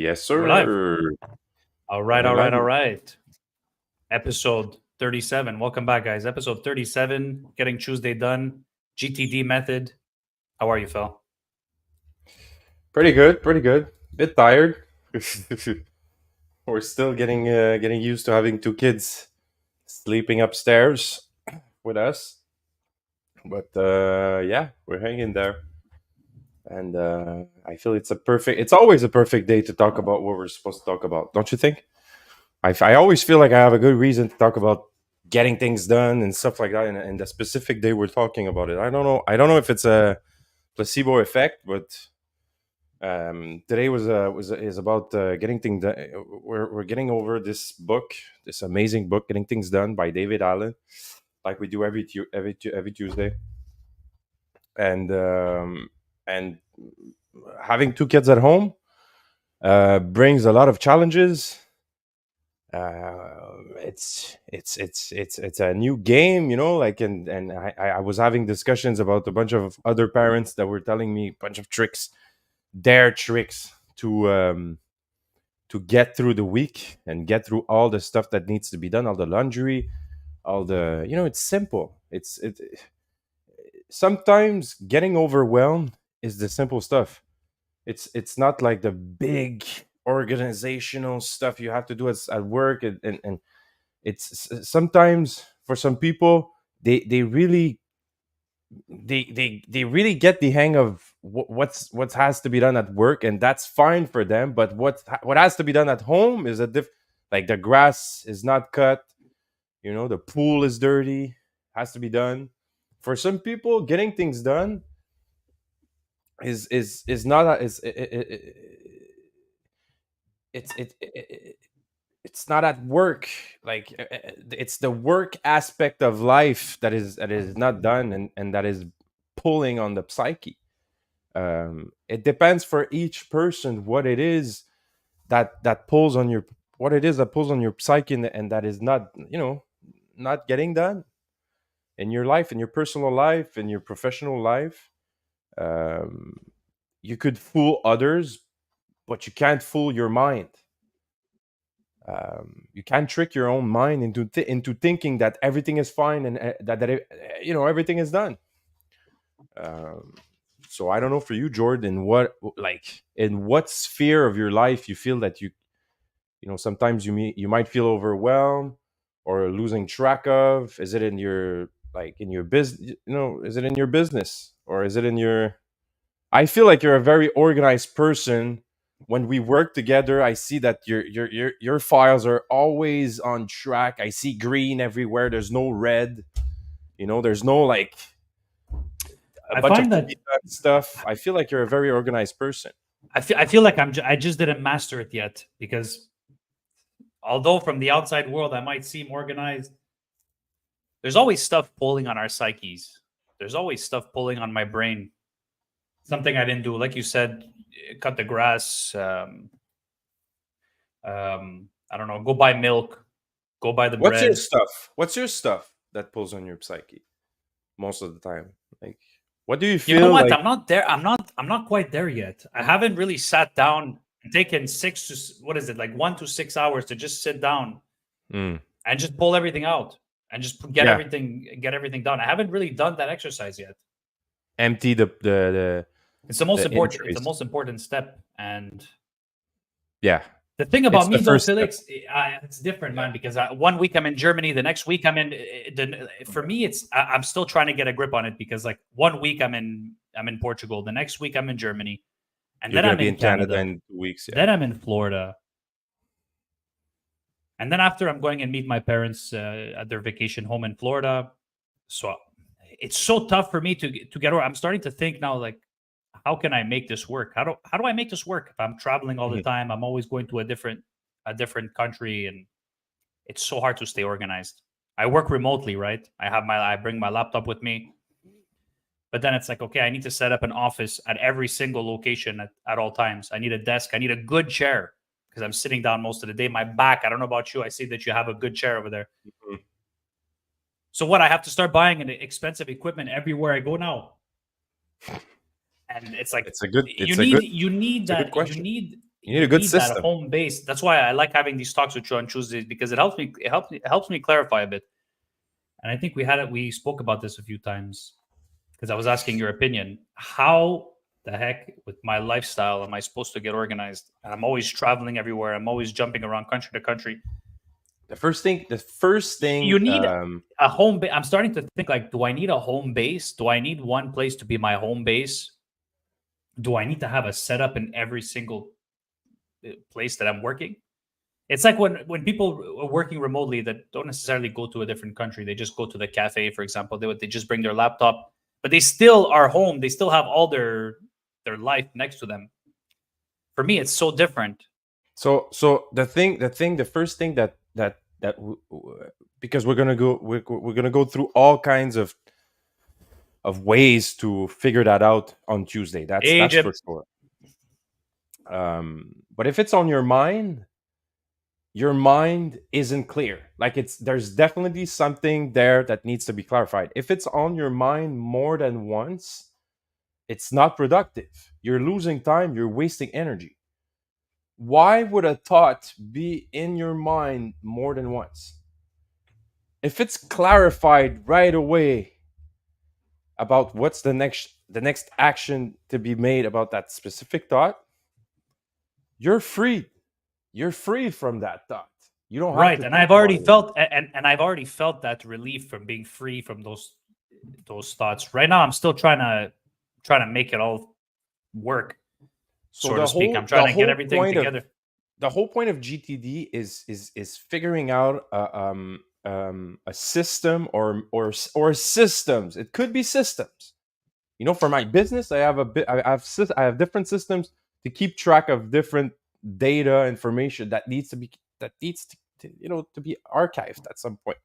Yes, We're live. sir. All right, We're all right, live. all right. Episode 37. Welcome back, guys. Episode 37, getting Tuesday done. GTD method. How are you, Phil? Pretty good. Pretty good. Bit tired. We're still getting used to having two kids sleeping upstairs with us, but yeah, we're hanging there. And I feel it's always a perfect day to talk about what we're supposed to talk about, don't you think? I always feel like I have a good reason to talk about getting things done and stuff like that. And the specific day we're talking about it, I don't know. I don't know if it's a placebo effect, but today is about getting things done. We're getting over this book, this amazing book, Getting Things Done by David Allen, like we do every Tuesday. And having two kids at home brings a lot of challenges. It's a new game, like, and I was having discussions about a bunch of other parents that were telling me a bunch of tricks, their tricks to get through the week and get through all the stuff that needs to be done, all the laundry, all the, it's simple. It sometimes getting overwhelmed is the simple stuff. It's not like the big organizational stuff you have to do at work, and it's sometimes for some people they really they really get the hang of what has to be done at work, and that's fine for them. But what has to be done at home is like the grass is not cut, the pool is dirty, has to be done. For some people, getting things done is not a, is it's not at work. Like, it's the work aspect of life that is not done, and that is pulling on the psyche. It depends for each person what it is that pulls on your what it is that pulls on your psyche, and that is not, not getting done in your life, in your personal life, in your professional life. um, you could fool others, but you can't fool your mind. You can't trick your own mind into thinking that everything is fine, and everything is done. Um, so I don't know for you, Jordan, in what sphere of your life you feel that sometimes you might feel overwhelmed or losing track of. Is it in your, like, in your business? Is it in your business, or is it in your? I feel like you're a very organized person. When we work together, I see that your files are always on track. I see green everywhere. There's no red. There's no, like, a I bunch of find that stuff. I feel like you're a very organized person. I feel like I just didn't master it yet, because although from the outside world I might seem organized, there's always stuff pulling on our psyches. There's always stuff pulling on my brain. Something I didn't do, like you said, cut the grass. I don't know, go buy milk, go buy the What's your bread. stuff? What's your stuff that pulls on your psyche most of the time? Like, what do you You know feel what? like? I'm not there. I'm not quite there yet. I haven't really sat down and taken what is it, like 1 to 6 hours to just sit down Mm, and just pull everything out and just yeah, get everything done. I haven't really done that exercise yet. empty It's the most the important. It's the entries. most important step. And Yeah, the thing it's about the me, though, first step. Felix, it's different, man. Because 1 week I'm in Germany, the next week I'm in. For me, I'm still trying to get a grip on it, because, like, 1 week I'm in Portugal, the next week I'm in Germany, and You're then gonna I'm be in in Canada Canada, in 2 weeks. Yeah, then I'm in Florida, and then after I'm going and meet my parents at their vacation home in Florida. So it's so tough for me to get over. I'm starting to think now, like, how can I make this work? How do I make this work if I'm traveling all the Mhm. time? I'm always going to a different country, and it's so hard to stay organized. I work remotely, right? I bring my laptop with me, but then it's like, okay, I need to set up an office at every single location at all times. I need a desk. I need a good chair, because I'm sitting down most of the day. My back, I don't know about you. I see that you have a good chair over there. Mhm. So what? I have to start buying an expensive equipment everywhere I go now. And it's like, It's a good. you It's a need good. you need It's a good that you question. need You need you a good need that system. home base. That's why I like having these talks with you on Tuesdays, because it helps me clarify a bit. And I think we spoke about this a few times, because I was asking your opinion. How the heck with my lifestyle am I supposed to get organized? And I'm always traveling everywhere. I'm always jumping around country to country. The first thing, You need a home base. I'm starting to think, like, do I need a home base? Do I need one place to be my home base? Do I need to have a setup in every single place that I'm working? It's like when people are working remotely that don't necessarily go to a different country. They just go to the cafe, for example. They just bring their laptop, but they still are home. They still have all their life next to them. For me, it's so different. so the first thing because we're gonna go through all kinds of ways to figure that out on Tuesday. That's for Egypt. sure. But if it's on your mind isn't clear. Like there's definitely something there that needs to be clarified. If it's on your mind more than once, it's not productive. You're losing time, you're wasting energy. Why would a thought be in your mind more than once? If it's clarified right away about what's the next action to be made about that specific thought, you're free. You're free from that thought. You don't have Right, to and think I've about already it. felt and I've already felt that relief from being free from those thoughts. Right now, I'm still trying to make it all work, So so to speak. I'm trying to get everything together. the whole point of GTD is figuring out a system or systems. It could be systems. For my business, I have different systems to keep track of different data information that needs to to be archived at some point.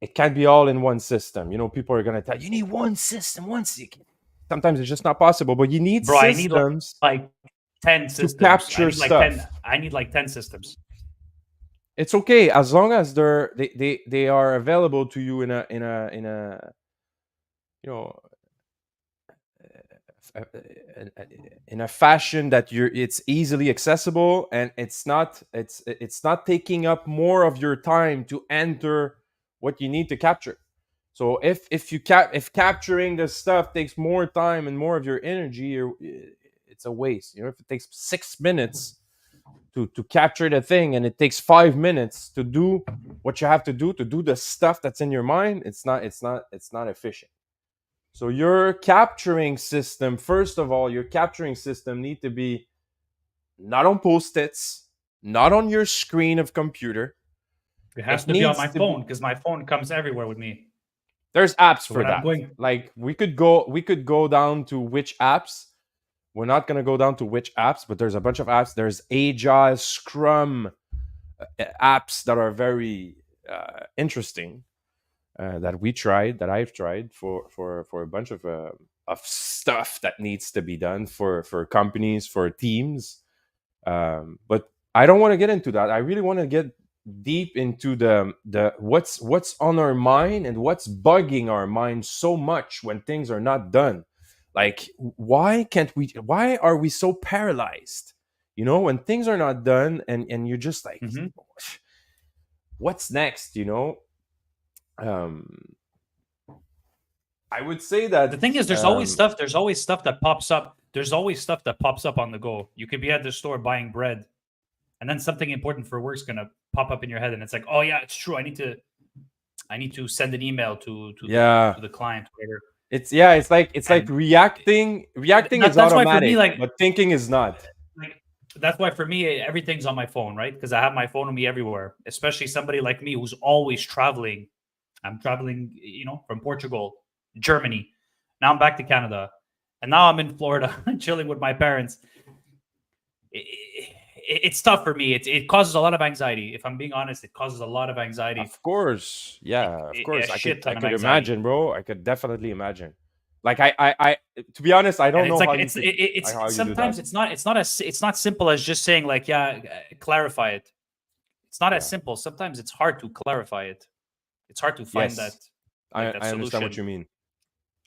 It can't be all in one system. People are gonna tell you need one system, sometimes it's just not possible. But you need Bro, I need systems like 10 to systems. capture stuff. I need like 10 systems. It's okay as long as they are available to you in a you know in a fashion that it's easily accessible, and it's not taking up more of your time to enter what you need to capture. So if capturing the stuff takes more time and more of your energy, it's a waste. If it takes 6 minutes to capture the thing, and it takes 5 minutes to do what you have to do the stuff that's in your mind, it's not efficient. So your capturing system, first of all, your capturing system need to be not on post-its, not on your screen of computer. It has It to be on needs my to be. phone, because my phone comes everywhere with me. There's apps So for when I'm that. going, Like we could go down to which apps. We're not gonna go down to which apps, but there's a bunch of apps. There's Agile, Scrum apps that are very interesting. That I've tried for a bunch of stuff that needs to be done for companies, for teams. But I don't want to get into that. I really want to get deep into the what's on our mind and what's bugging our mind so much when things are not done. Like, why are we so paralyzed? When things are not done, and you're just like, Mhm. what's next? Um, I would say The that thing is, there's always stuff. There's always stuff that pops up. There's always stuff that pops up on the go. You could be at the store buying bread, and then something important for work's gonna pop up in your head, and it's like, oh yeah, it's true. I need to send an email yeah, to the client. Whatever. it's like And reacting is that's why for me, automatic, but thinking is not. like that's why for me, everything's on my phone, right? Because I have my phone with me everywhere. Especially somebody like me who's always traveling. I'm traveling, from Portugal, Germany. Now I'm back to Canada, and now I'm in Florida, chilling with my parents. It's tough for me. It causes a lot of anxiety. If I'm being honest, it causes a lot of anxiety. Of course, yeah, of A course. I could shit I ton of could anxiety. imagine, bro. I could definitely imagine. Like I to be honest, I And don't it's know like how you do that. sometimes it's not simple as just saying, like, yeah, clarify it. It's not as Yeah. simple. Sometimes it's hard to clarify it. It's hard to find that, Yes, like, I that I understand what solution. you mean.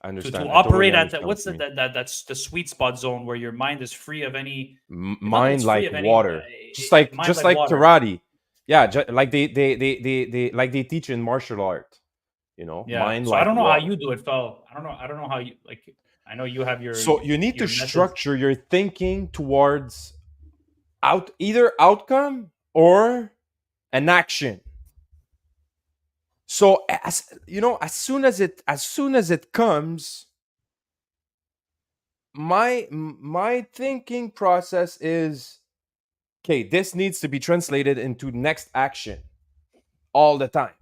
I to understand. I totally operate at understand what what's you mean. that's the sweet spot zone where your mind is free of any not that Mind it's free like of any water, just like mind like water. karate. Yeah, like they like they teach in martial art. Yeah. Mind So I like don't know how water. you do it, Phil. I don't know how you like. I know you have So you need to your methods. structure your thinking towards either outcome or an action. So as soon as it comes, my thinking process is, okay, this needs to be translated into next action all the time.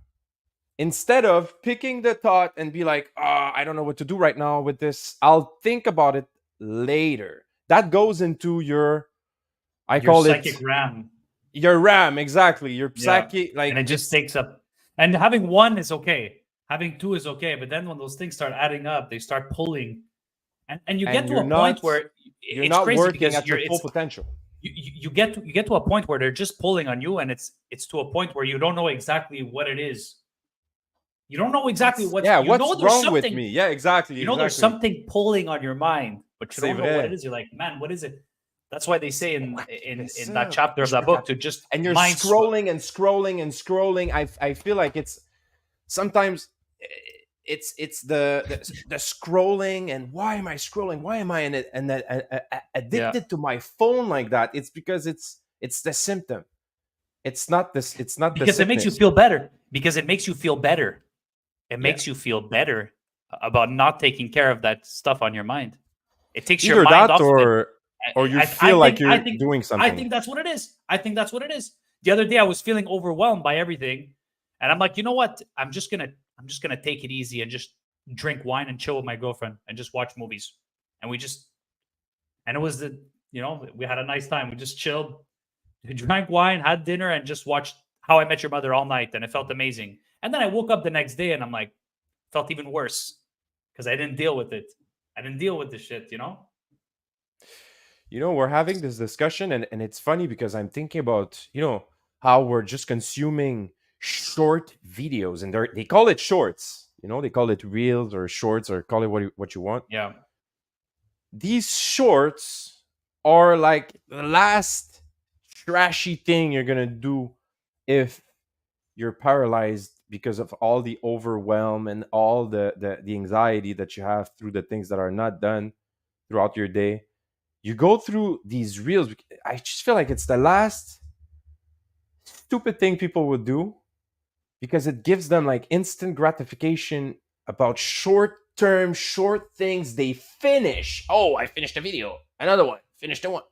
Instead of picking the thought and be like, I don't know what to do right now with this. I'll think about it later. That goes into I Your call it psychic RAM. your RAM, exactly. Your Yeah. psyche, And like it just it's takes up. And having one is okay. Having two is okay. But then when those things start adding up, they start pulling. And you get and to a point where you're it's not crazy working because at your full potential. you get to a point where they're just pulling on you, and it's to a point where you don't know exactly what it is. You don't know exactly What's there's wrong with something, me? Yeah, exactly, there's exactly. something pulling on your mind, but you C'est don't know what it vrai. is. You're like, man, what is it? That's why they say in that Ça? chapter of that book to just And you're mind scrolling and scrolling and scrolling. I feel like it's sometimes it's the scrolling, and why am I scrolling? Why am I in it and addicted to my phone like that? It's because it's the symptom. It's not this. It's not because the it makes you sickness. feel better. Because it makes you feel better. It Yeah. makes you feel better about not taking care of that stuff on your mind. It takes your Either mind that off of it. or you feel like you're doing something. I think that's what it is. I think that's what it is. The other day I was feeling overwhelmed by everything, and I'm like, you know what? I'm just gonna take it easy and just drink wine and chill with my girlfriend and just watch movies. And it was we had a nice time. We just chilled, drank wine, had dinner, and just watched How I Met Your Mother all night, and it felt amazing. And then I woke up the next day and I'm like, felt even worse because I didn't deal with it. I didn't deal with the shit, We're having this discussion, and it's funny because I'm thinking about, how we're just consuming short videos, and they call it shorts. They call it reels or shorts, or call it what you want. Yeah. These shorts are like the last trashy thing you're gonna do if you're paralyzed because of all the overwhelm and all the anxiety that you have through the things that are not done throughout your day. You go through these reels. I just feel like it's the last stupid thing people would do because it gives them like instant gratification about short things they finish. Oh, I finished a video. Another one. Finished a one.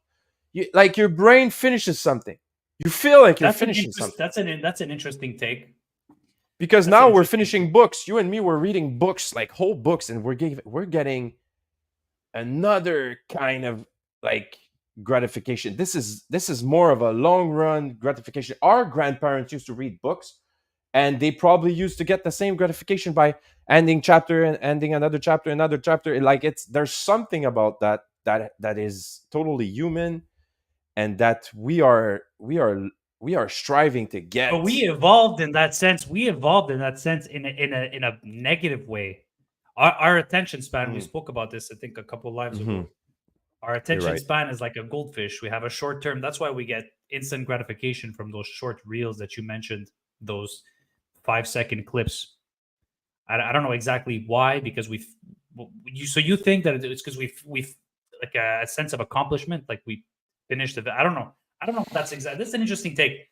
Like your brain finishes something. You feel like you're finishing something. That's an interesting take. Because now we're finishing books. You and me were reading books, like whole books, and we're getting another kind of like gratification. This is more of a long run gratification. Our grandparents used to read books, and they probably used to get the same gratification by ending chapter and ending another chapter. Like there's something about that is totally human, and that we are striving to get. But we evolved in that sense. In a negative way. Our attention span. We spoke about this, I think, a couple of lives ago. Our attention span is like a goldfish. We have a short term. That's why we get instant gratification from those short reels that you mentioned, those 5-second clips. I don't know exactly why, because so you think that it's because we've like a sense of accomplishment, like we finished it. I don't know. That's an interesting take.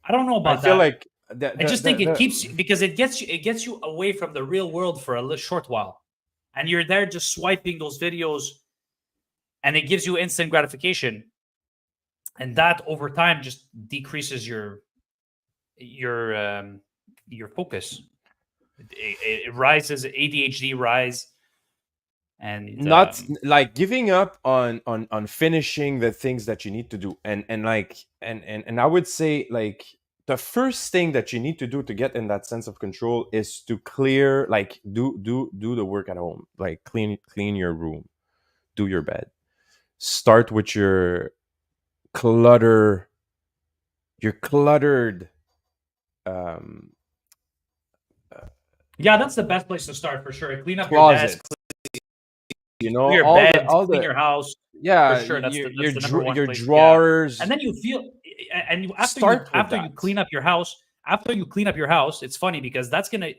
I don't know about I feel that. like I just think it keeps because it gets you away from the real world for a short while, and you're there just swiping those videos, and it gives you instant gratification, and that over time just decreases your focus. It rises, ADHD rise, and not like giving up on finishing the things that you need to do, and I would say, like, the first thing that you need to do to get in that sense of control is to clear, like, do the work at home, like clean your room, do your bed, start with your cluttered yeah, that's the best place to start for sure. Clean up your closet. desk, you do know, your all the bed, all clean the your house. For yeah, sure, that's the number one your place. Yeah, and drawers. then you feel, and Start with after you that. clean up your house, it's funny because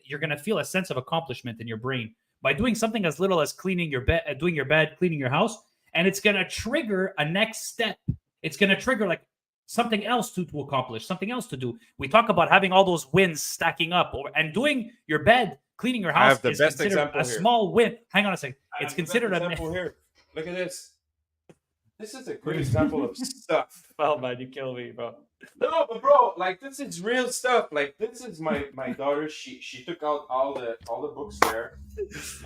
you're gonna feel a sense of accomplishment in your brain by doing something as little as cleaning your bed, doing your bed, cleaning your house, and it's gonna trigger a next step. It's gonna trigger like something else to accomplish, something else to do. We talk about having all those wins stacking up, and doing your bed, cleaning your I house have the is best considered example a here. small win. Hang on a second. I It's have the best considered a example here. Look at this. This is a great example of stuff. well, man, you kill me, bro. No, but bro, like this is real stuff. Like this is my daughter. She took out all the books there,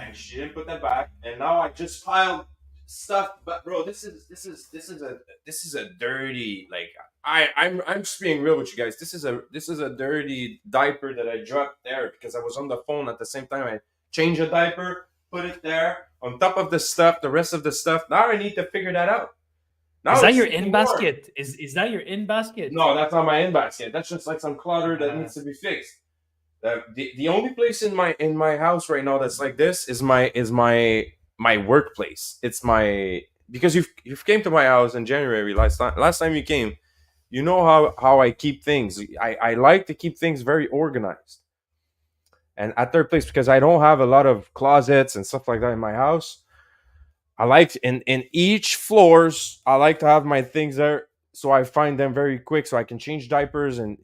and she didn't put them back. And now I just piled stuff. But bro, this is a dirty like I'm just being real with you guys. This is a dirty diaper that I dropped there because I was on the phone at the same time. I changed a diaper, put it there on top of the stuff, the rest of the stuff. Now I need to figure that out. Now Is that it's your even in more. basket? Is that your in basket? No, that's not my in basket. That's just like some clutter that needs to be fixed. The only place in my house right now that's like this is my workplace. It's my because you've came to my house in January last time you came. You know how I keep things. I like to keep things very organized. And at third place because I don't have a lot of closets and stuff like that in my house. I like in each floors. I like to have my things there, so I find them very quick, so I can change diapers and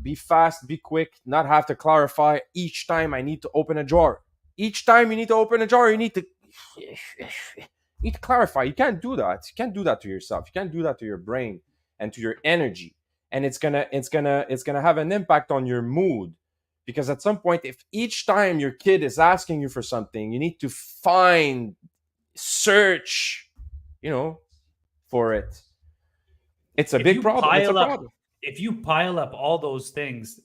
be fast, be quick, not have to clarify each time I need to open a drawer. Each time you need to open a drawer, you need to clarify. You can't do that. You can't do that to yourself. You can't do that to your brain and to your energy, and it's gonna have an impact on your mood. Because at some point, if each time your kid is asking you for something, you need to search for it. It's a If big you problem. It's a pile up, problem. if you pile up all those things,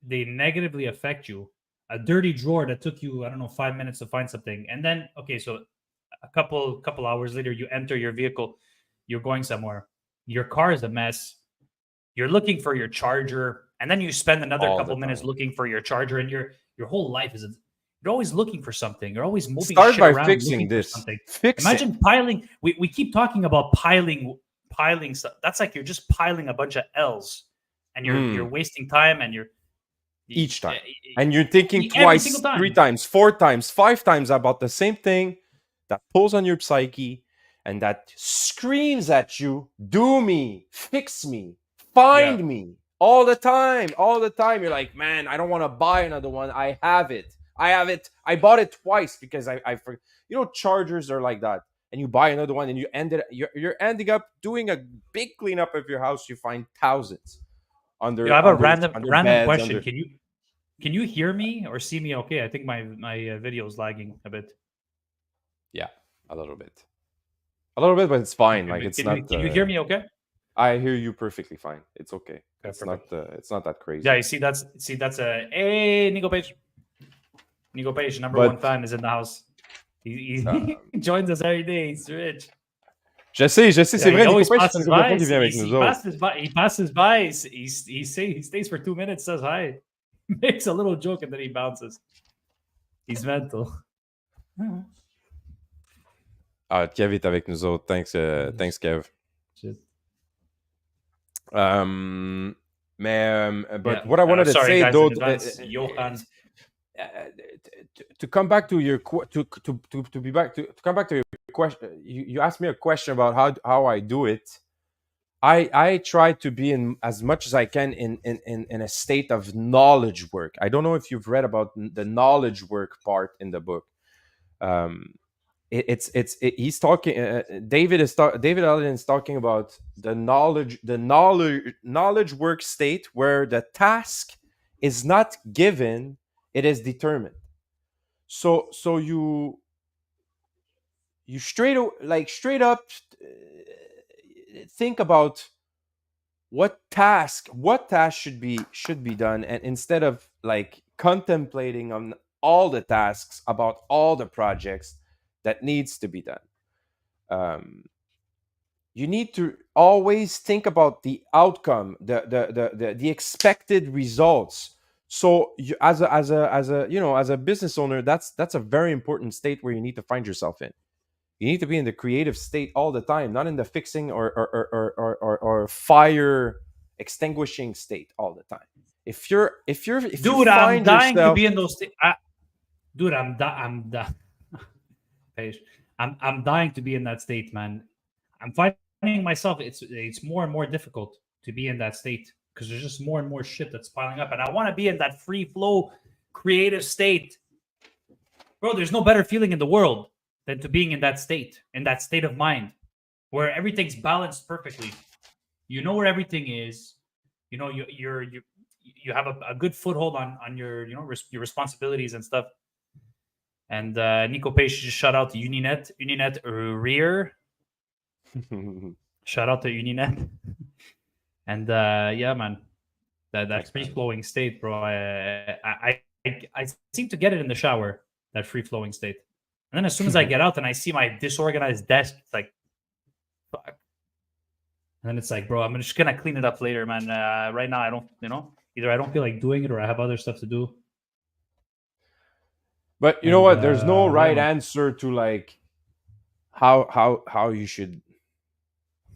they negatively affect you. A dirty drawer that took you, I don't know, 5 minutes to find something, and then okay, so a couple hours later, you enter your vehicle, you're going somewhere. Your car is a mess. You're looking for your charger, and then you spend another All couple the minutes time. looking for your charger, and your whole life is you're always looking for something. You're always moving Start shit by around, fixing looking for this. something. Fix it. Imagine piling. We keep talking about piling stuff. That's like you're just piling a bunch of L's, and you're wasting time, and Each time. And you're thinking every twice, single time. 3 times, 4 times, 5 times about the same thing that pulls on your psyche and that screams at you, do me, fix me, find me. All the time. All the time. You're like, man, I don't want to buy another one. I have it. I bought it twice because I forgot. Chargers are like that. And you buy another one and you're ending up doing a big cleanup of your house. You find thousands under I have a under random beds, question. Can you hear me or see me okay? I think my video is lagging a bit. Yeah, a little bit, but it's fine. Like it's not. Can you hear me okay? I hear you perfectly fine. It's okay. It's perfect. not. It's not that crazy. Yeah, you see that's a hey Nico Page. Nico Page, number one fan, is in the house. He joins us every day. He's rich. Je sais, c'est vrai. Nico Page, c'est by. Qui vient avec nous autres. He passes by. He stays for 2 minutes, says hi, makes a little joke, and then he bounces. He's mental. Kev est avec nous autres. Thanks, Kev. Shit. But what I wanted to say, guys, though, Johan. To come back to your to come back to your question, you asked me a question about how I do it. I try to be in as much as I can in a state of knowledge work. I don't know if you've read about the knowledge work part in the book. He's talking. David Allen is talking about the knowledge work state where the task is not given, it is determined. So you straight up think about what task should be done, and instead of like contemplating on all the tasks about all the projects that needs to be done, you need to always think about the outcome, the expected results. So you, as a business owner, that's a very important state where you need to find yourself in. You need to be in the creative state all the time, not in the fixing or fire extinguishing state all the time. If you Dude, I'm find dying to yourself be in those. Dude, I'm Paige, I'm dying to be in that state, man. I'm finding myself. It's more and more difficult to be in that state because there's just more and more shit that's piling up, and I want to be in that free flow, creative state, bro. There's no better feeling in the world than to being in that state of mind, where everything's balanced perfectly. You know where everything is. You know you have a good foothold on your your responsibilities and stuff. And Nico Page just shout out to Uninet Rear. Shout out to Uninet. And yeah, man, that free flowing state, bro. I seem to get it in the shower, that free flowing state. And then as soon as I get out and I see my disorganized desk, it's like, fuck. And then it's like, bro, I'm just gonna clean it up later, man. Right now, I don't, either I don't feel like doing it or I have other stuff to do. But you know And what? There's no yeah, right man. answer to like how you should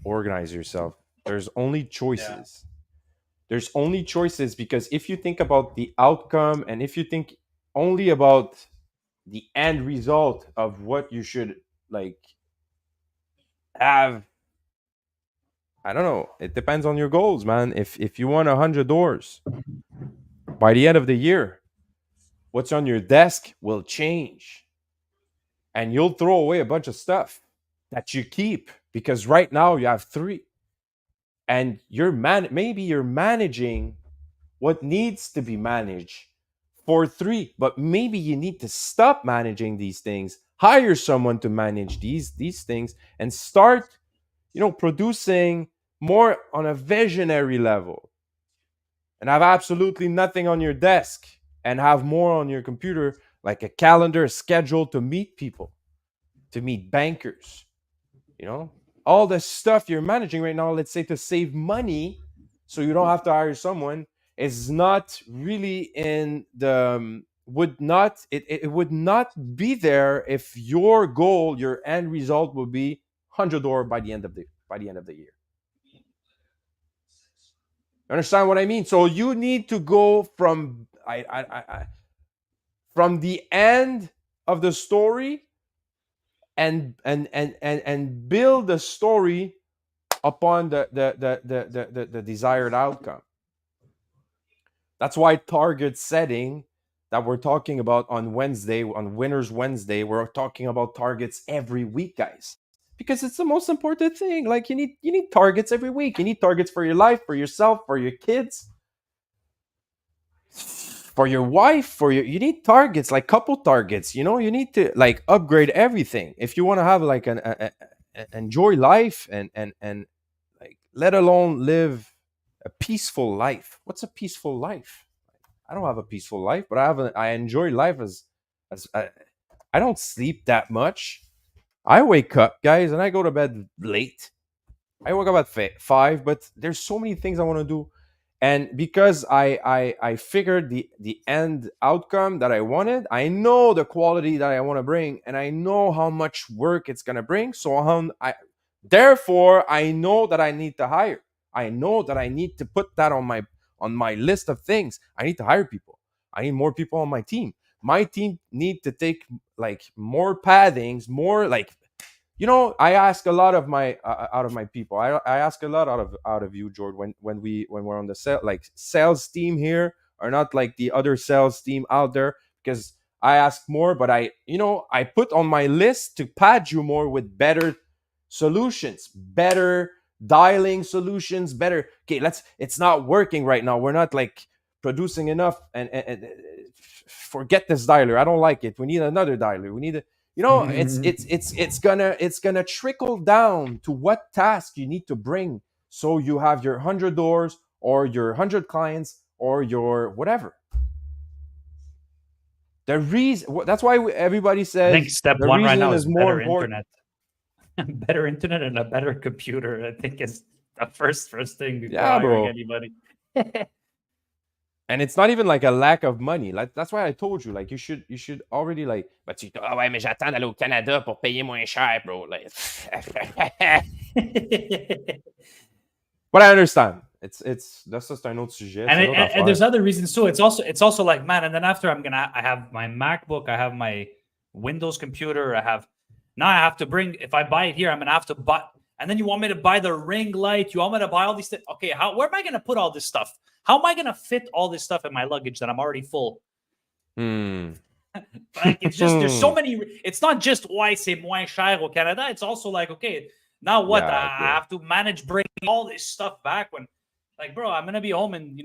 organize yourself. There's only choices. There's only choices because if you think about the outcome and if you think only about the end result of what you should like have, I don't know. It depends on your goals, man. If you want 100 doors by the end of the year, what's on your desk will change, and you'll throw away a bunch of stuff that you keep because right now you have three, and maybe you're managing what needs to be managed for three, but maybe you need to stop managing these things, hire someone to manage these things, and start producing more on a visionary level, and have absolutely nothing on your desk and have more on your computer, like a calendar, a schedule to meet people, to meet bankers, all the stuff you're managing right now, let's say to save money so you don't have to hire someone, is not really in the would not it would not be there if your goal, your end result would be 100 door by the end of the year. You understand what I mean? So you need to go from from the end of the story and build the story upon the desired outcome. That's why target setting that we're talking about on Wednesday, on Winners Wednesday, we're talking about targets every week, guys, because it's the most important thing. Like you need targets every week. You need targets for your life, for yourself, for your kids, for your wife, you need targets, like couple targets. You need to like upgrade everything if you want to have like enjoy life and like let alone live a peaceful life. What's a peaceful life? I don't have a peaceful life, but I enjoy life as I don't sleep that much. I wake up, guys, and I go to bed late. I wake up at 5, but there's so many things I want to do, and because I figured the end outcome that I wanted, I know the quality that I want to bring, and I know how much work it's gonna bring. So therefore I know that I need to hire. I know that I need to put that on my list of things. I need to hire people. I need more people on my team. My team need to take like more paddings, more like I ask a lot of my out of my people. I ask a lot out of you, George, when we're on the sales team here, or not like the other sales team out there, because I ask more, but I put on my list to pad you more with better solutions, better dialing solutions, better. Okay, it's not working right now. We're not like producing enough, and forget this dialer. I don't like it. We need another dialer. We need a it's gonna trickle down to what task you need to bring, so you have your 100 doors or your 100 clients or your whatever. The reason That's why everybody I think says step the one right now reason is is more better important. internet. Better internet and a better computer. I think is the first thing before Yeah, hiring bro. anybody. And it's not even like a lack of money. Like that's why I told you, like you should already like. But tu ah ouais, mais j'attends d'aller au Canada pour payer moins cher, bro. Like, but I understand. It's that's just un autre sujet, and, c'est une autre and affaire. there's other reasons too. It's also like, man, and then after I have my MacBook, I have my Windows computer, now I have to bring, if I buy it here, I'm gonna have to buy, and then you want me to buy the ring light, you want me to buy all these things. Okay, where am I gonna put all this stuff? How am I gonna fit all this stuff in my luggage that I'm already full? Like, it's just, there's so many. It's not just why c'est moins cher au Canada. It's also like, okay, now what? Yeah, I have to manage bringing all this stuff back when, like, bro, I'm gonna be home in,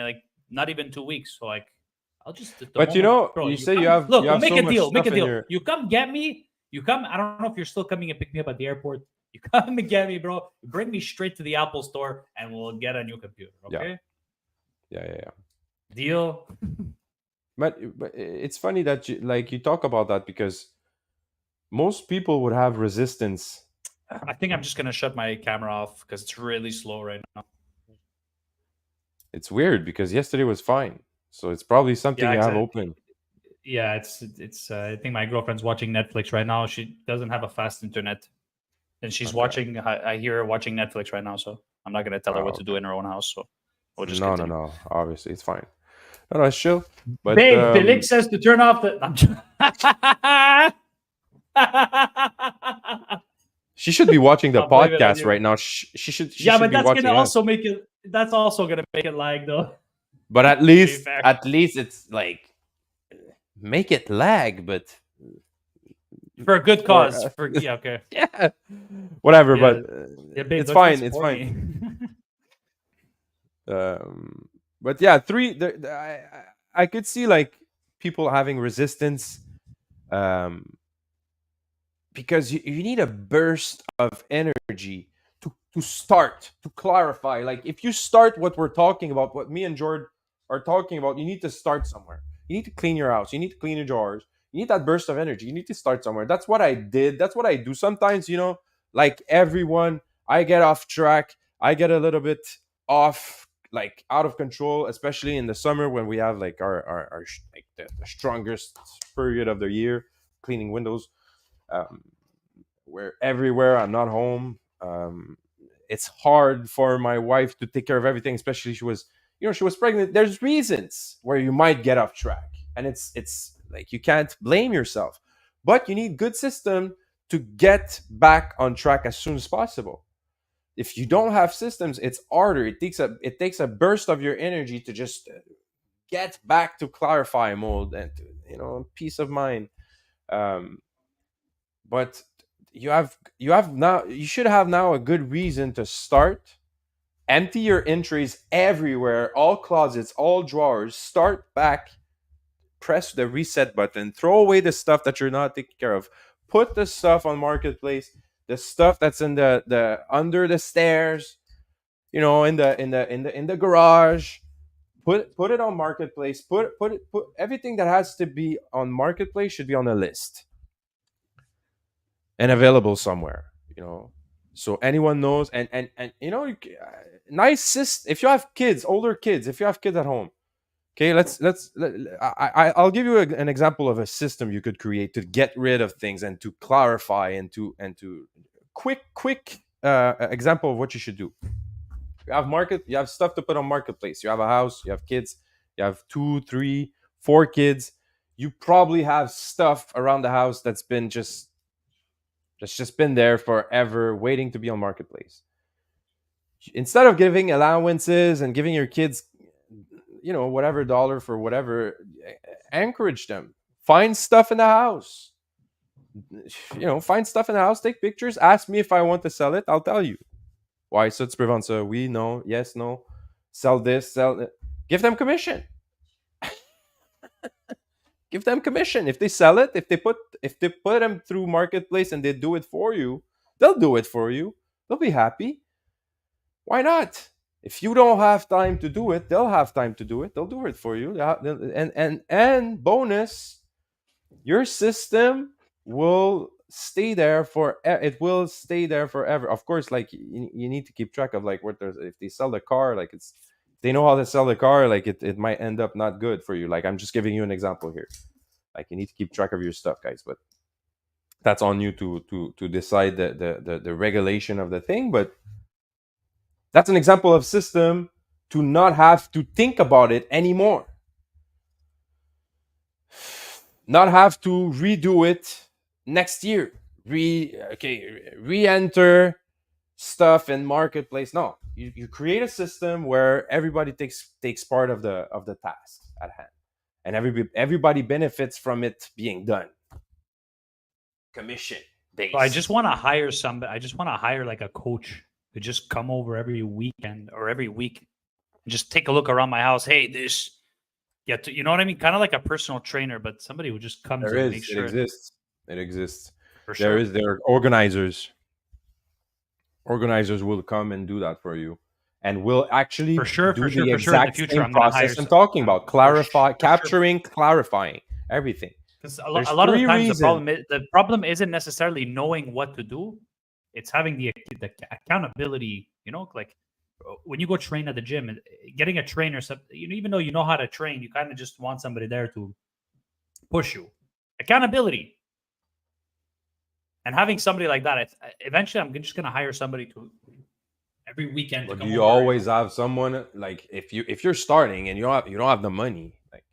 like, not even 2 weeks. So like, I'll just the but you moment, know, bro. you You say you come, have look, you we'll have make so a much deal. Make a stuff in deal. your. You come get me. You come. I don't know if you're still coming and pick me up at the airport. You come and get me, bro. Bring me straight to the Apple store, and we'll get a new computer. Okay. Yeah. Deal. But it's funny that you talk about that because most people would have resistance. I think I'm just gonna shut my camera off because it's really slow right now. It's weird because yesterday was fine, so it's probably something Yeah, you have exactly. open. Yeah, it's. I think my girlfriend's watching Netflix right now. She doesn't have a fast internet, and she's Okay. watching. I hear her watching Netflix right now, so I'm not gonna tell her what to do Okay. in her own house. So we'll just No, continue. no. Obviously, it's fine. No, it's chill. But Babe, Felix says to turn off the. she should be watching the I'll blame it on podcast you. right now. She should. She Yeah, should but be that's gonna watching us. also make it. That's also gonna make it lag, though. But at To be least, fair. it's like make it lag, but For a good for cause. Yeah, okay. yeah, whatever. Yeah, But yeah, babe, it's don't you fine. It's support fine. me? But yeah, I could see like people having resistance, um, because you need a burst of energy to start to clarify. Like if you start what we're talking about, what me and George are talking about, you need to start somewhere. You need to clean your house. You need to clean your drawers. You need that burst of energy. You need to start somewhere. That's what I did. That's what I do. Sometimes, like everyone, I get off track. I get a little bit off, like out of control, especially in the summer when we have like our like the strongest period of the year, cleaning windows. Um, we're everywhere. I'm not home. It's hard for my wife to take care of everything, especially she was pregnant. There's reasons where you might get off track, and it's like you can't blame yourself, but you need good system to get back on track as soon as possible. If you don't have systems, it's harder. It takes a burst of your energy to just get back to clarify mode and to, peace of mind. Um, but you should have now a good reason to start. Empty your entries everywhere, all closets, all drawers. Start back. Press the reset button. Throw away the stuff that you're not taking care of. Put the stuff on marketplace. The stuff that's in the under the stairs, in the garage. Put it on marketplace. Put everything that has to be on marketplace should be on a list and available somewhere. So anyone knows. And nice system. If you have kids, older kids, if you have kids at home, okay, I'll give you an example of a system you could create to get rid of things and to clarify and to quick example of what you should do. You have stuff to put on marketplace. You have a house, you have kids, you have 2, 3, 4 kids. You probably have stuff around the house that's just been there forever waiting to be on marketplace. Instead of giving allowances and giving your kids whatever dollar for whatever, encourage them. Find stuff in the house. Find stuff in the house, take pictures, ask me if I want to sell it, I'll tell you. Why ça tu prevent ça? Oui, no, yes, no. Sell this, sell it. Give them commission. Give them commission. If they sell it, if they put them through marketplace and they do it for you, they'll do it for you. They'll be happy. Why not? If you don't have time to do it, they'll have time to do it. They'll do it for you. And bonus, your system will stay there for it will stay there forever. Of course, like you need to keep track of like what there's if they sell the car, like it's they know how to sell the car, like it might end up not good for you. Like I'm just giving you an example here. Like you need to keep track of your stuff, guys, but that's on you to decide the regulation of the thing. But that's an example of system to not have to think about it anymore, not have to redo it next year, re-enter stuff in marketplace. No, you create a system where everybody takes part of the task at hand, and everybody benefits from it being done. Commission based. So I just want to hire somebody. I just want to hire like a coach to just come over every weekend or every week and just take a look around my house. Hey, this, yeah, you know what I mean? Kind of like a personal trainer, but somebody who just comes There and is. makes It sure. exists. It exists. For sure. There are organizers. Organizers will come and do that for you, and will actually For sure, do for sure, the for sure. In the exact future, same I'm gonna hire. process I'm talking about. Clarify, capturing, clarifying everything. Because There's a lot of the three times reasons. the problem isn't necessarily knowing what to do; it's having the accountability. You know, like when you go train at the gym, getting a trainer. You know, even though you know how to train, you kind of just want somebody there to push you. Accountability, and having somebody like that. Eventually, I'm just gonna hire somebody to every weekend. But to do come you over always have someone, like if you're starting and you don't have the money, like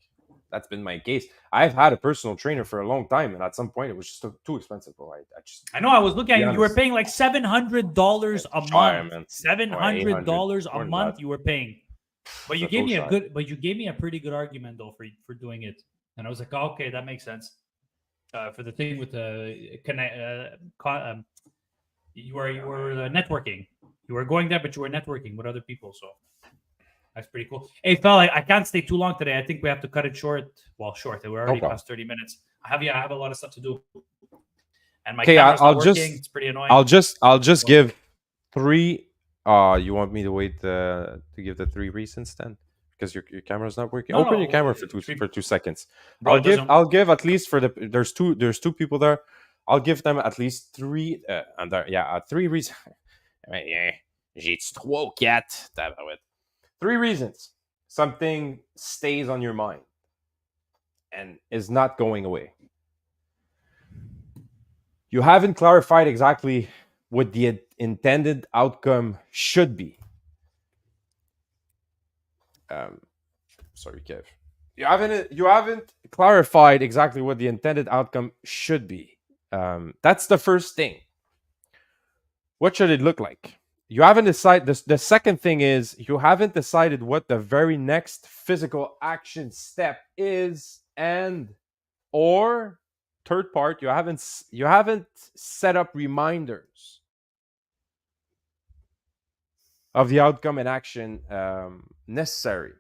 that's been my case. I've had a personal trainer for a long time, and at some point it was just too expensive, bro. I know. I was looking at be you. You were honest. paying like $700 a Sorry, month. man. $700 a More than month that. you were paying. But you That's gave so me shy. But you gave me a pretty good argument though for doing it, and I was like, oh, okay, that makes sense. For the thing with the you were networking. You were going there, but you were networking with other people. So that's pretty cool. Hey, fella, I can't stay too long today. I think we have to cut it short. Well, short. We're already problem. past 30 minutes. I have a lot of stuff to do, and my Okay, camera's I'll not working. just It's pretty annoying. I'll just give three. You want me to wait to give the three reasons then? Because your camera's not working. No, Open your no, camera for three- 2 seconds. Bro, it doesn't. I'll give at least for the there's two people there. I'll give them at least three. Three reasons. J'ai trois ou quatre. Three reasons something stays on your mind and is not going away. You haven't clarified exactly what the intended outcome should be. Sorry, Kev. You haven't clarified exactly what the intended outcome should be. That's the first thing. What should it look like? You haven't decided. The second thing is you haven't decided what the very next physical action step is, and or third part, you haven't set up reminders of the outcome and action necessary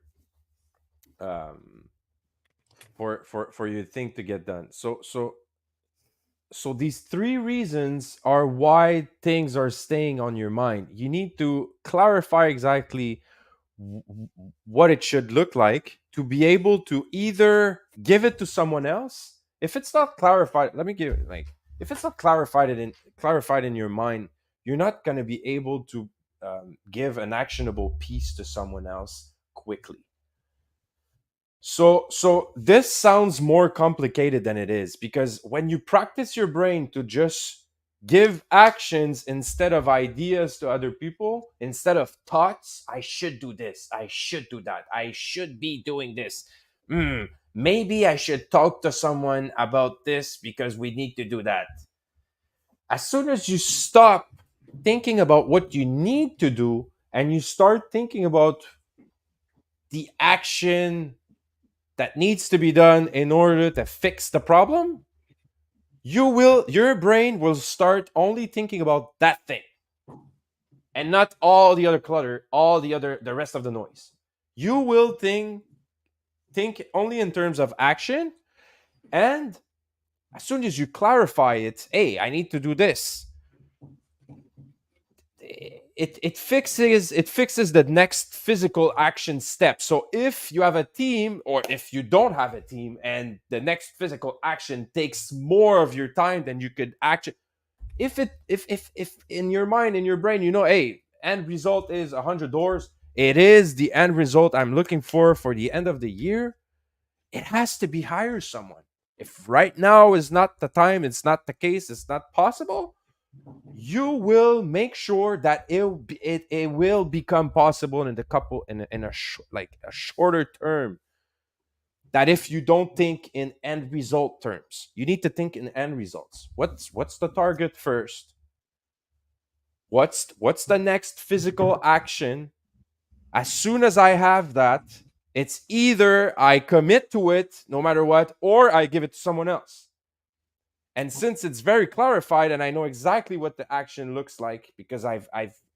for your thing to get done. So these three reasons are why things are staying on your mind. You need to clarify exactly what it should look like to be able to either give it to someone else. If it's not clarified, let me give it like if it's not clarified in your mind, you're not going to be able to give an actionable piece to someone else quickly. So this sounds more complicated than it is, because when you practice your brain to just give actions instead of ideas to other people, instead of thoughts, I should do this, I should do that, I should be doing this. Maybe I should talk to someone about this because we need to do that. As soon as you stop thinking about what you need to do and you start thinking about the action that needs to be done in order to fix the problem, your brain will start only thinking about that thing and not all the other clutter, the rest of the noise. You will think only in terms of action, and as soon as you clarify it, hey, I need to do this, it fixes the next physical action step. So if you have a team, or if you don't have a team, and the next physical action takes more of your time than you could actually, if in your mind, in your brain, hey, end result is $100, it is the end result I'm looking for the end of the year, it has to be hire someone. If right now is not the time, it's not the case, it's not possible, you will make sure that it will become possible in the couple in a like a shorter term. That if you don't think in end result terms, you need to think in end results. What's the target first? What's the next physical action? As soon as I have that, it's either I commit to it no matter what, or I give it to someone else. And since it's very clarified and I know exactly what the action looks like because I've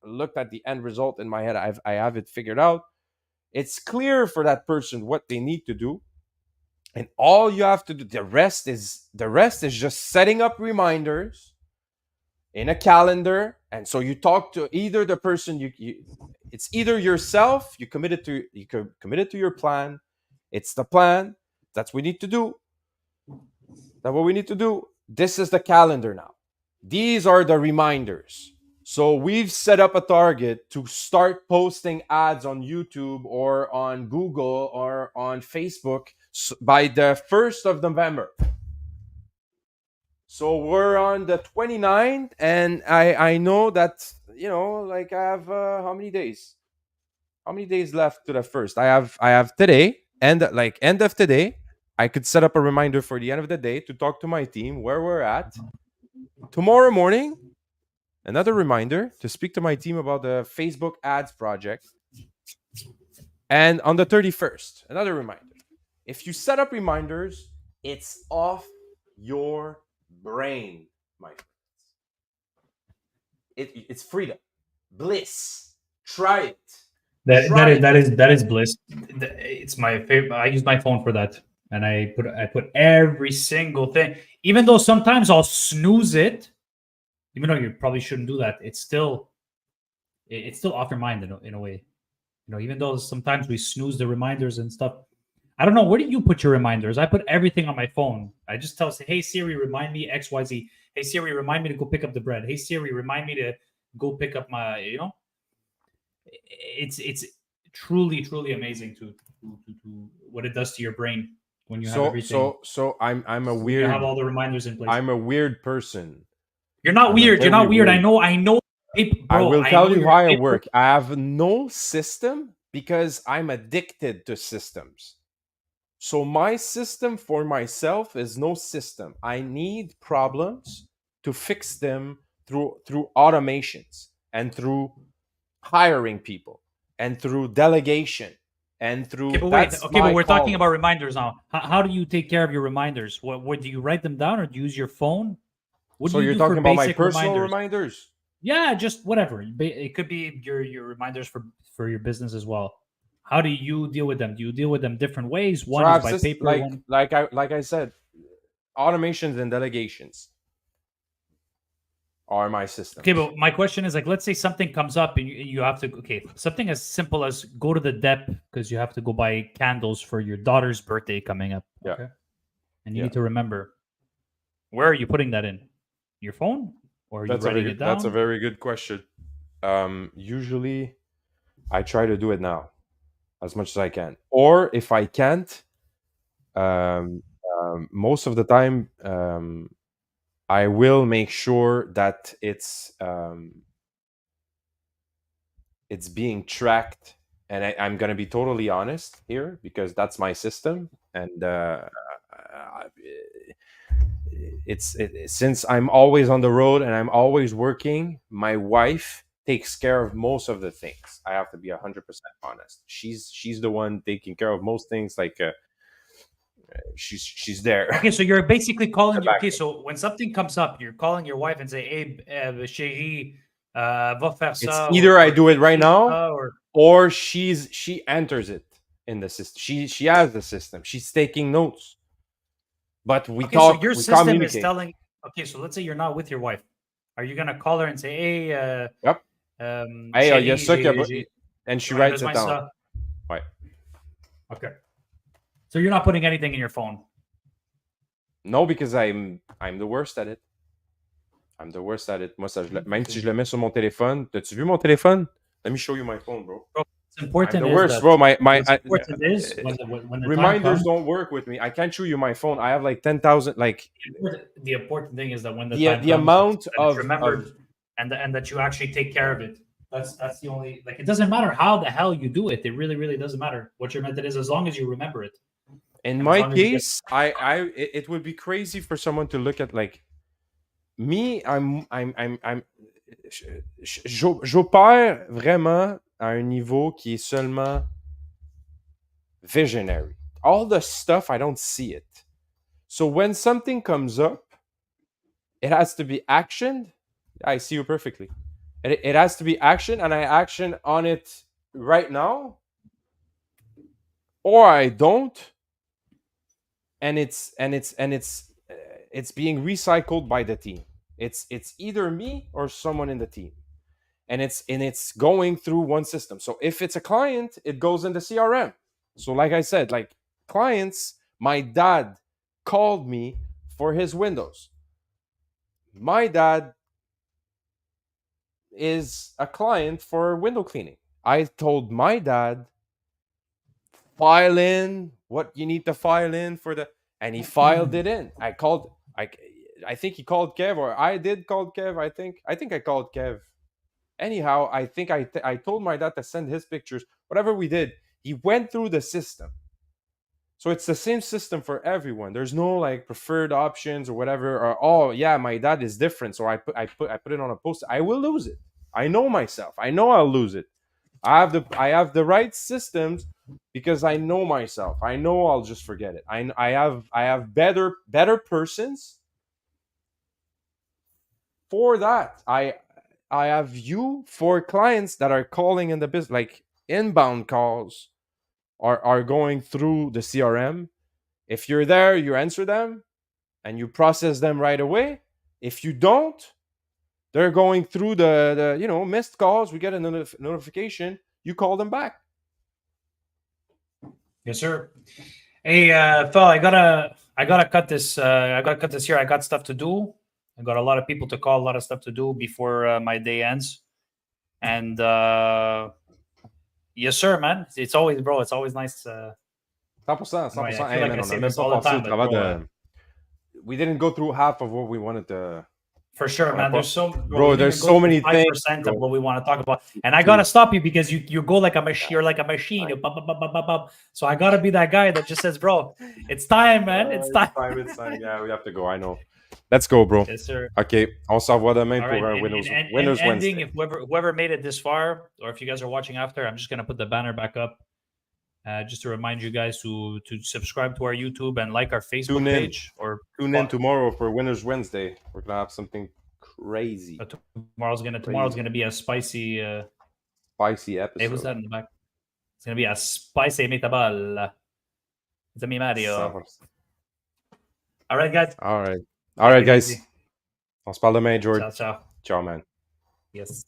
looked at the end result in my head, I have it figured out. It's clear for that person what they need to do. And all you have to do, the rest is just setting up reminders in a calendar. And so you talk to either the person it's either yourself, you committed to your plan. It's the plan. That's what we need to do. That's what we need to do. This is the calendar now. These are the reminders. So we've set up a target to start posting ads on YouTube or on Google or on Facebook by the 1st of November. So we're on the 29th, and I know that, like I have how many days? How many days left to the first? I have today, and like end of today, I could set up a reminder for the end of the day to talk to my team where we're at. Tomorrow morning, another reminder to speak to my team about the Facebook ads project. And on the 31st, another reminder. If you set up reminders, it's off your brain, my friends. It's freedom, bliss. Try it. That is bliss. It's my favorite. I use my phone for that, and I put every single thing. Even though sometimes I'll snooze it, even though you probably shouldn't do that, it's still off your mind in a way. Even though sometimes we snooze the reminders and stuff. I don't know. Where do you put your reminders? I put everything on my phone. I just tell, hey Siri, remind me XYZ. Hey Siri, remind me to go pick up the bread. Hey Siri, remind me to go pick up my. It's truly amazing to what it does to your brain when you have everything. So I'm a weird. You have all the reminders in place. I'm a weird person. You're not weird. You're not weird. I know. Bro, I will tell you how I work. I have no system because I'm addicted to systems. So my system for myself is no system. I need problems to fix them through automations and through hiring people and through delegation and through. But we're talking about reminders now. How do you take care of your reminders? What do you write them down or do you use your phone? So you're talking about my personal reminders? Yeah, just whatever. It could be your reminders for your business as well. How do you deal with them? Do you deal with them different ways? One is by paper. Like I said, automations and delegations are my system. Okay, but my question is let's say something comes up and you have to. Something as simple as go to the dep because you have to go buy candles for your daughter's birthday coming up. Yeah. Okay? And you need to remember. Where are you putting that in? Your phone? Or are you writing it down? That's a very good question. Usually, I try to do it now as much as I can. Or if I can't, most of the time, I will make sure that it's being tracked. And I'm going to be totally honest here because that's my system. And since I'm always on the road and I'm always working, my wife takes care of most of the things. I have to be 100% honest. She's the one taking care of most things. Like she's there. Okay, so you're basically calling. Okay, so when something comes up, you're calling your wife and say, "Hey, chérie, va faire ça." It's either I do it right now, or she enters it in the system. She has the system. She's taking notes. But we talk. So your we system is telling. Okay, so let's say you're not with your wife. Are you gonna call her and say, "Hey, yep. Hey, il y a ça and she writes it down. Right. Okay. So you're not putting anything in your phone. No, because I'm the worst at it. I'm the worst at it. Moi, même si je le mets sur mon téléphone. T'as-tu vu mon téléphone? Let me show you my phone, bro. What's important the is worst, that bro. what's important is when the time Reminders comes. don't work with me. I can't show you my phone. I have like 10,000. Like The important thing is that when the time the comes, amount that it's remembered and that you actually take care of it. That's the only, like, it doesn't matter how the hell you do it. It really, really doesn't matter what your method is, as long as you remember it. in And as my long as you get case, it would be crazy for someone to look at like me. J'opère vraiment à un niveau qui est seulement visionary. All the stuff, I don't see it. So when something comes up, it has to be actioned. I see you perfectly. It has to be action, and I action on it right now, or I don't, and it's being recycled by the team. It's either me or someone in the team, and it's going through one system. So if it's a client, it goes in the CRM. So like I said, like clients, my dad called me for his windows. My dad is a client for window cleaning. I told my dad, file in what you need to file in for the, and he filed it in. I think he called Kev, or I did call Kev. I think I called Kev. Anyhow, I think I told my dad to send his pictures. Whatever we did, he went through the system. So it's the same system for everyone. There's no like preferred options or whatever. Or oh yeah, my dad is different, so I put it on a post. I will lose it. I know myself. I know I'll lose it. I have the right systems because I know myself. I know I'll just forget it. I have better persons for that. I have you for clients that are calling in the business, like inbound calls are going through the CRM. If you're there, you answer them and you process them right away. If you don't, they're going through the missed calls. We get a notification. You call them back. Yes, sir. Hey, Phil, I gotta cut this. I gotta cut this here. I got stuff to do. I got a lot of people to call, a lot of stuff to do before my day ends. And yes, sir, man. It's always, bro. It's always nice. 100%, 100%. I feel Hey, like man, I on a say même this pas all the passé au time, but travers bro, de. We didn't go through half of what we wanted to. for sure, man. There's so, bro. There's so many things. 5% of what we want to talk about, and I gotta stop you because you go like a machine. You're like a machine. So I gotta be that guy that just says, "Bro, it's time, man. It's time." It's time. Yeah, we have to go. I know. Let's go, bro. Yes, sir. OK, on se revoit demain All pour right. un Winners Ending, Wednesday. if whoever made it this far, or if you guys are watching after, I'm just gonna put the banner back up, just to remind you guys to subscribe to our YouTube and like our Facebook page. Or Tune in tomorrow for Winners Wednesday. We're gonna have something crazy. Tomorrow's gonna be a spicy. Spicy episode. Hey, who's that in the back? It's gonna be a spicy metaball. It's a me Mario. All right, guys. All right, guys. On se parle demain, George. Ciao, ciao. Ciao, man. Yes.